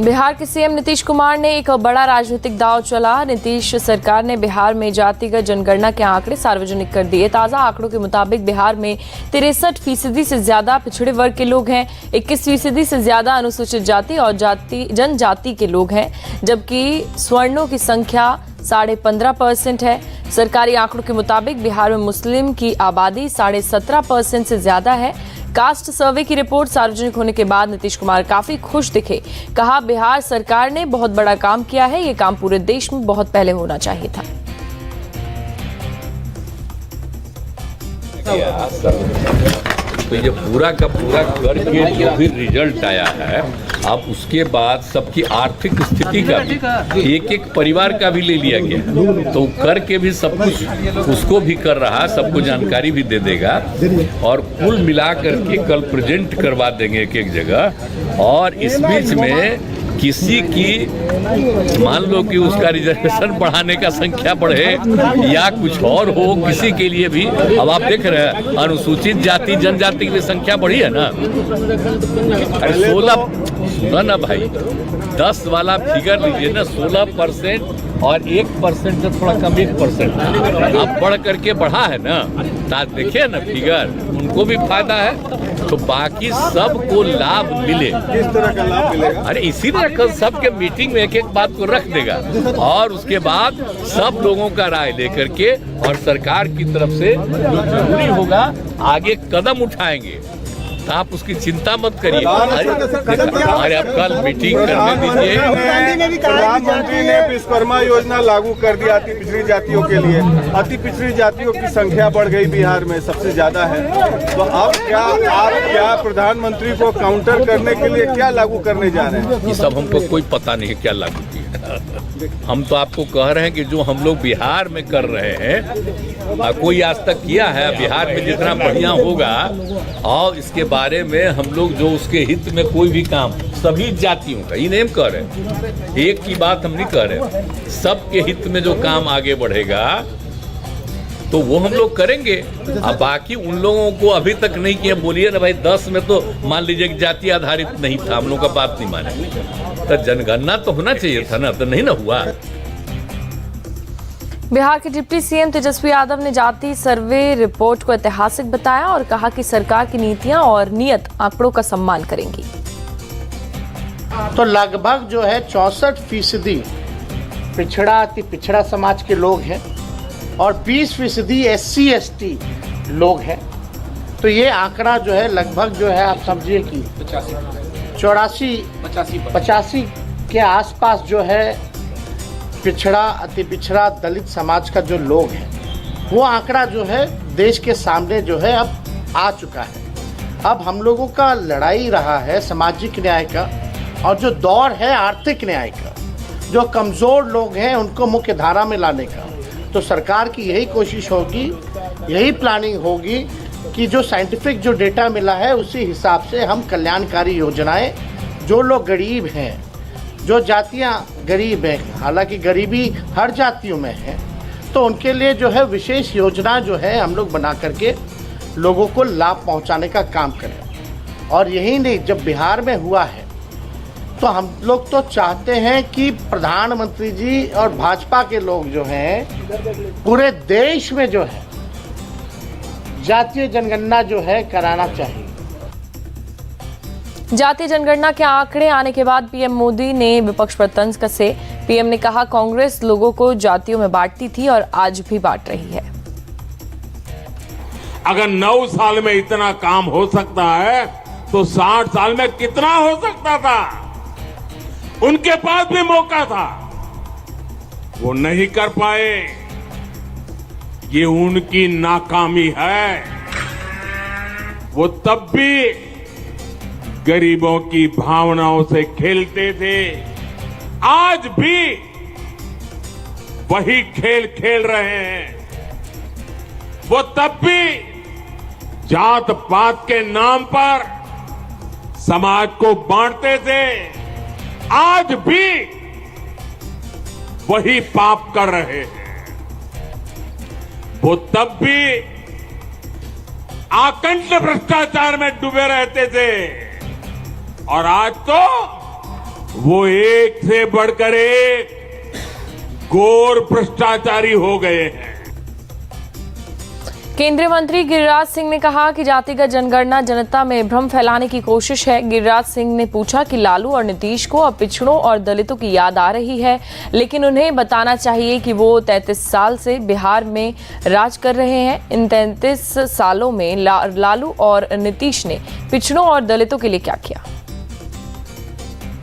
बिहार के सीएम नीतीश कुमार ने एक बड़ा राजनीतिक दांव चला। नीतीश सरकार ने बिहार में जातिगत जनगणना के आंकड़े सार्वजनिक कर दिए। ताजा आंकड़ों के मुताबिक बिहार में 63% से ज्यादा पिछड़े वर्ग के लोग हैं, 21% से ज्यादा अनुसूचित जाति और जनजाति के लोग हैं, जबकि स्वर्णों की संख्या 15.5% है। सरकारी आंकड़ों के मुताबिक बिहार में मुस्लिम की आबादी 17.5% से ज्यादा है। कास्ट सर्वे की रिपोर्ट सार्वजनिक होने के बाद नीतीश कुमार काफी खुश दिखे। कहा, बिहार सरकार ने बहुत बड़ा काम किया है, ये काम पूरे देश में बहुत पहले होना चाहिए था। तो ये पूरा का पूरा करके जो भी रिजल्ट आया है, अब उसके बाद सबकी आर्थिक स्थिति का भी एक परिवार का भी ले लिया गया, तो करके भी सब कुछ उसको भी कर रहा, सबको जानकारी भी दे देगा और कुल मिला करके कल प्रेजेंट करवा देंगे एक जगह। और इस बीच में किसी की मान लो कि उसका रिजर्वेशन बढ़ाने का संख्या बढ़े या कुछ और हो, किसी के लिए भी अब आप देख रहे हैं अनुसूचित जाति जनजाति की संख्या बढ़ी है ना। अरे 16 सुना ना भाई, 10 वाला फिगर लीजिए ना, 16% और 1% से थोड़ा कम 1% अब बढ़ करके बढ़ा है ना। देखिए ना फिगर, उनको भी फायदा है, तो बाकी सबको लाभ मिले। किस तरह का लाभ मिलेगा? अरे इसीलिए कल सबके मीटिंग में एक बात को रख देगा और उसके बाद सब लोगों का राय लेकर के और सरकार की तरफ से जो जरूरी होगा आगे कदम उठाएंगे। तो आप उसकी चिंता मत करिए। अरे अब कल मीटिंग करने दीजिए। प्रधानमंत्री ने विश्वकर्मा योजना लागू कर दी अति पिछड़ी जातियों के लिए। अति पिछड़ी जातियों की संख्या बढ़ गई, बिहार में सबसे ज्यादा है। तो अब क्या प्रधानमंत्री को काउंटर करने के लिए क्या लागू करने जा रहे हैं? ये सब हमको कोई पता नहीं है क्या लागू किया। हम तो आपको कह रहे हैं कि जो हम लोग बिहार में कर रहे हैं, कोई आज तक किया है बिहार में जितना बढ़िया होगा। और इसके बारे में हम लोग जो उसके हित में कोई भी काम, सभी जातियों का, ये नहीं कह रहे, एक की बात हम नहीं कह रहे, सबके हित में जो काम आगे बढ़ेगा तो वो हम लोग करेंगे। अब बाकी उन लोगों को अभी तक नहीं किया, बोलिए ना भाई 10 में तो मान लीजिए कि जाति आधारित नहीं था, हम लोग का बात नहीं माने, तो जनगणना तो होना चाहिए था ना, तो नहीं ना हुआ। बिहार के डिप्टी सीएम तेजस्वी यादव ने जाति सर्वे रिपोर्ट को ऐतिहासिक बताया और कहा कि सरकार की नीतियां और नियत आंकड़ों का सम्मान करेंगी। तो लगभग जो है 64% पिछड़ा अति पिछड़ा समाज के लोग हैं और 20% SC ST लोग हैं। तो ये आंकड़ा जो है लगभग जो है आप समझिए कि 85 के आसपास जो है पिछड़ा अति पिछड़ा दलित समाज का जो लोग हैं, वो आंकड़ा जो है देश के सामने जो है अब आ चुका है। अब हम लोगों का लड़ाई रहा है सामाजिक न्याय का और जो दौर है आर्थिक न्याय का, जो कमज़ोर लोग हैं उनको मुख्य धारा में लाने का। तो सरकार की यही कोशिश होगी, यही प्लानिंग होगी कि जो साइंटिफिक जो डेटा मिला है उसी हिसाब से हम कल्याणकारी योजनाएं, जो लोग गरीब हैं, जो जातियां गरीब हैं, हालांकि गरीबी हर जातियों में है, तो उनके लिए जो है विशेष योजना जो है हम लोग बना करके लोगों को लाभ पहुंचाने का काम करें। और यही नहीं, जब बिहार में हुआ है तो हम लोग तो चाहते हैं कि प्रधानमंत्री जी और भाजपा के लोग जो हैं पूरे देश में जो है जातीय जनगणना जो है कराना चाहिए। जातीय जनगणना के आंकड़े आने के बाद पीएम मोदी ने विपक्ष पर तंज कसे। पीएम ने कहा, कांग्रेस लोगों को जातियों में बांटती थी और आज भी बांट रही है। अगर 9 साल में इतना काम हो सकता है तो 60 साल में कितना हो सकता था? उनके पास भी मौका था, वो नहीं कर पाए। ये उनकी नाकामी है। वो तब भी गरीबों की भावनाओं से खेलते थे, आज भी वही खेल खेल रहे हैं। वो तब भी जात पात के नाम पर समाज को बांटते थे, आज भी वही पाप कर रहे हैं। वो तब भी आकंठ भ्रष्टाचार में डूबे रहते थे और आज तो वो एक से बढ़कर एक घोर भ्रष्टाचारी हो गए हैं। केंद्रीय मंत्री गिरिराज सिंह ने कहा कि जातिगत जनगणना जनता में भ्रम फैलाने की कोशिश है। गिरिराज सिंह ने पूछा कि लालू और नीतीश को अब पिछड़ों और दलितों की याद आ रही है, लेकिन उन्हें बताना चाहिए कि वो 33 साल से बिहार में राज कर रहे हैं। इन 33 सालों में लालू और नीतीश ने पिछड़ों और दलितों के लिए क्या किया?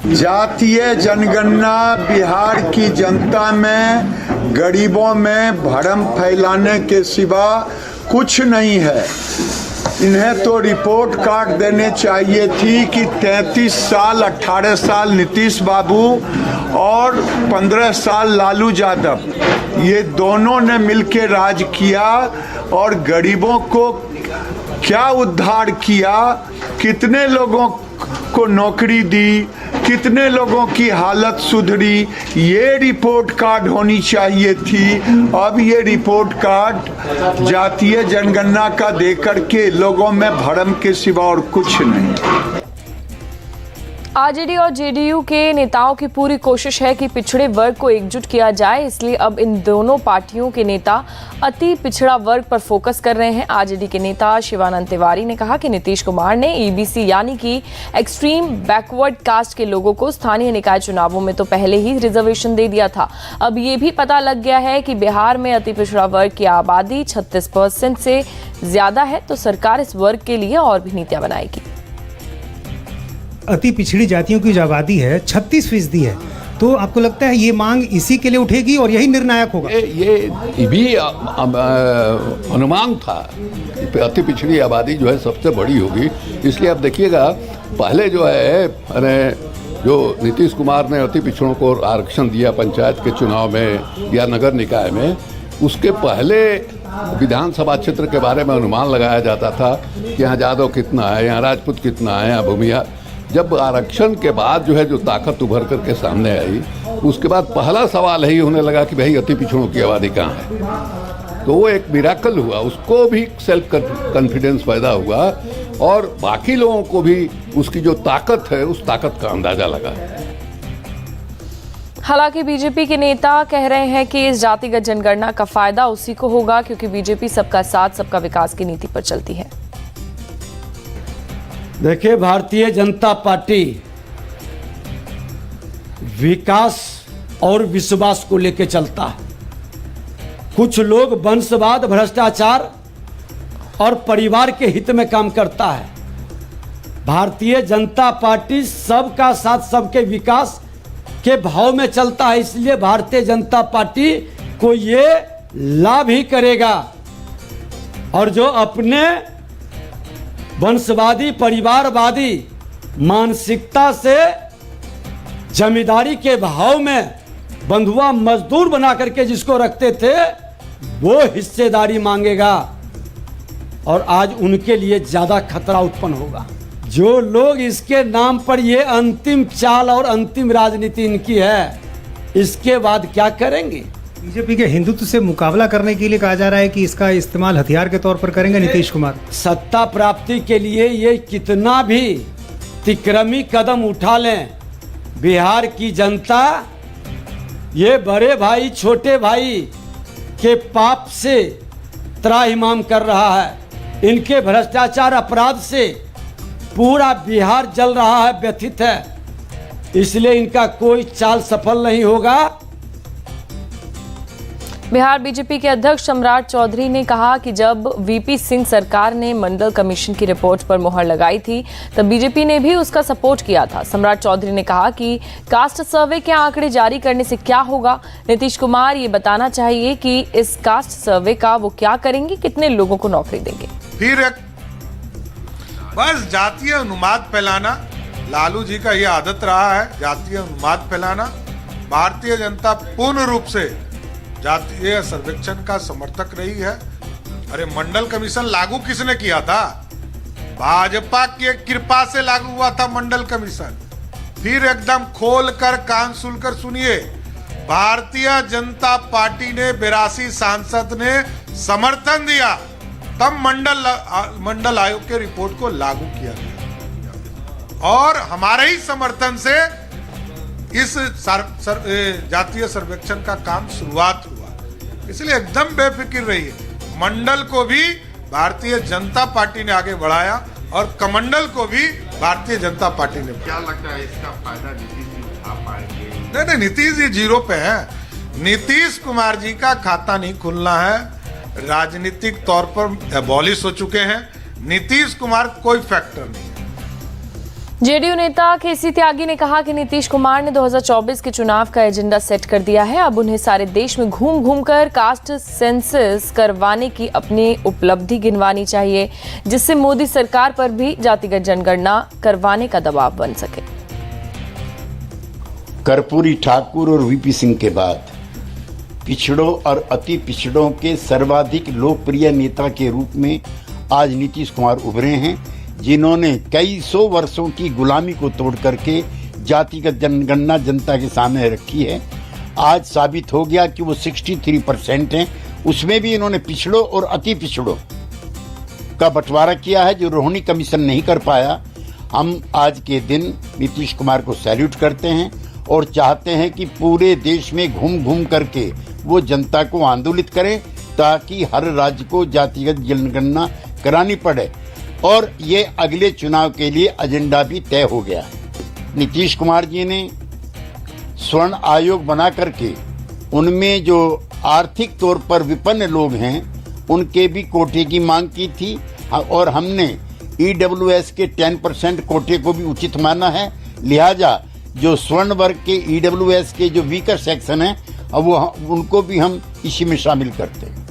जातीय जनगणना बिहार की जनता में, गरीबों में भ्रम फैलाने के सिवा कुछ नहीं है। इन्हें तो रिपोर्ट कार्ड देने चाहिए थी कि 33 साल 18 साल नीतीश बाबू और 15 साल लालू यादव, ये दोनों ने मिलकर राज किया और गरीबों को क्या उद्धार किया, कितने लोगों को नौकरी दी, कितने लोगों की हालत सुधरी, ये रिपोर्ट कार्ड होनी चाहिए थी। अब ये रिपोर्ट कार्ड जातीय जनगणना का देकर के लोगों में भ्रम के सिवा और कुछ नहीं। आरजेडी और जेडीयू के नेताओं की पूरी कोशिश है कि पिछड़े वर्ग को एकजुट किया जाए, इसलिए अब इन दोनों पार्टियों के नेता अति पिछड़ा वर्ग पर फोकस कर रहे हैं। आरजेडी के नेता शिवानंद तिवारी ने कहा कि नीतीश कुमार ने ईबीसी यानी कि एक्सट्रीम बैकवर्ड कास्ट के लोगों को स्थानीय निकाय चुनावों में तो पहले ही रिजर्वेशन दे दिया था। अब ये भी पता लग गया है कि बिहार में अति पिछड़ा वर्ग की आबादी 36% से ज्यादा है, तो सरकार इस वर्ग के लिए और भी नीतियां बनाएगी। अति पिछड़ी जातियों की जो आबादी है 36% है, तो आपको लगता है ये मांग इसी के लिए उठेगी और यही निर्णायक होगा? ये भी अनुमान था, अति पिछड़ी आबादी जो है सबसे बड़ी होगी। इसलिए आप देखिएगा, पहले जो है जो नीतीश कुमार ने अति पिछड़ों को आरक्षण दिया पंचायत के चुनाव में या नगर निकाय में, उसके पहले विधानसभा क्षेत्र के बारे में अनुमान लगाया जाता था कि यहाँ यादव कितना है, यहाँ राजपूत कितना है, यहाँ भूमिया। जब आरक्षण के बाद जो है जो ताकत उभर करके सामने आई, उसके बाद पहला सवाल यही होने लगा कि भाई अति पिछड़ों की आबादी कहाँ है। तो वो एक मिराकल हुआ, उसको भी सेल्फ कॉन्फिडेंस पैदा हुआ और बाकी लोगों को भी उसकी जो ताकत है उस ताकत का अंदाजा लगा। हालांकि बीजेपी के नेता कह रहे हैं कि इस जातिगत जनगणना का फायदा उसी को होगा क्योंकि बीजेपी सबका साथ सबका विकास की नीति पर चलती है। देखिए, भारतीय जनता पार्टी विकास और विश्वास को लेकर चलता है। कुछ लोग वंशवाद, भ्रष्टाचार और परिवार के हित में काम करता है। भारतीय जनता पार्टी सबका साथ सबके विकास के भाव में चलता है, इसलिए भारतीय जनता पार्टी को ये लाभ ही करेगा। और जो अपने वंशवादी परिवारवादी मानसिकता से जमींदारी के भाव में बंधुआ मजदूर बना करके जिसको रखते थे, वो हिस्सेदारी मांगेगा और आज उनके लिए ज्यादा खतरा उत्पन्न होगा। जो लोग इसके नाम पर ये अंतिम चाल और अंतिम राजनीति इनकी है, इसके बाद क्या करेंगे? बीजेपी के हिंदुत्व से मुकाबला करने के लिए कहा जा रहा है कि इसका इस्तेमाल हथियार के तौर पर करेंगे नीतीश कुमार। सत्ता प्राप्ति के लिए ये कितना भी तिक्रमी कदम उठा लें, बिहार की जनता ये बड़े भाई छोटे भाई के पाप से त्राहिमाम कर रहा है। इनके भ्रष्टाचार अपराध से पूरा बिहार जल रहा है, व्यथित है। इसलिए इनका कोई चाल सफल नहीं होगा। बिहार बीजेपी के अध्यक्ष सम्राट चौधरी ने कहा कि जब वीपी सिंह सरकार ने मंडल कमीशन की रिपोर्ट पर मुहर लगाई थी, तब बीजेपी ने भी उसका सपोर्ट किया था। सम्राट चौधरी ने कहा कि कास्ट सर्वे के आंकड़े जारी करने से क्या होगा, नीतीश कुमार ये बताना चाहिए कि इस कास्ट सर्वे का वो क्या करेंगे, कितने लोगों को नौकरी देंगे। फिर एक बस जातीय उन्माद फैलाना, लालू जी का ये आदत रहा है, जातीय उन्माद फैलाना। भारतीय जनता पूर्ण रूप से जातीय सर्वेक्षण का समर्थक रही है। अरे मंडल कमीशन लागू किसने किया था? भाजपा की कृपा से लागू हुआ था मंडल कमीशन। फिर एकदम खोल कर कान सुनकर सुनिए, भारतीय जनता पार्टी ने 82 सांसद ने समर्थन दिया, तब मंडल आयोग के रिपोर्ट को लागू किया गया और हमारे ही समर्थन से इस जातीय सर्वेक्षण का काम शुरुआत हुआ। इसलिए एकदम बेफिक्र रहिए। मंडल को भी भारतीय जनता पार्टी ने आगे बढ़ाया और कमंडल को भी भारतीय जनता पार्टी ने। क्या लगता है इसका फायदा नीतीश जी उठा पाएंगे? नहीं, नीतीश जी जीरो पे हैं। नीतीश कुमार जी का खाता नहीं खुलना है, राजनीतिक तौर पर एबॉलिश हो चुके हैं। नीतीश कुमार कोई फैक्टर नहीं। जेडीयू नेता केसी त्यागी ने कहा कि नीतीश कुमार ने 2024 के चुनाव का एजेंडा सेट कर दिया है। अब उन्हें सारे देश में घूम घूम कर कास्ट सेंसस करवाने की अपनी उपलब्धि गिनवानी चाहिए, जिससे मोदी सरकार पर भी जातिगत जनगणना करवाने का दबाव बन सके। कर्पूरी ठाकुर और वीपी सिंह के बाद पिछड़ों और अति पिछड़ों के सर्वाधिक लोकप्रिय नेता के रूप में आज नीतीश कुमार उभरे हैं, जिन्होंने कई सौ वर्षों की गुलामी को तोड़ करके जातिगत जनगणना जनता के सामने रखी है। आज साबित हो गया कि वो 63% हैं। उसमें भी इन्होंने पिछड़ों और अति पिछड़ों का बंटवारा किया है, जो रोहिणी कमीशन नहीं कर पाया। हम आज के दिन नीतीश कुमार को सैल्यूट करते हैं और चाहते हैं कि पूरे देश में घूम घूम करके वो जनता को आंदोलित करें, ताकि हर राज्य को जातिगत जनगणना करानी पड़े। और ये अगले चुनाव के लिए एजेंडा भी तय हो गया है। नीतीश कुमार जी ने स्वर्ण आयोग बना करके उनमें जो आर्थिक तौर पर विपन्न लोग हैं उनके भी कोटे की मांग की थी, और हमने ईडब्ल्यूएस के 10% कोटे को भी उचित माना है। लिहाजा जो स्वर्ण वर्ग के ईडब्ल्यूएस के जो वीकर सेक्शन है, अब वो उनको भी हम इसी में शामिल करते हैं।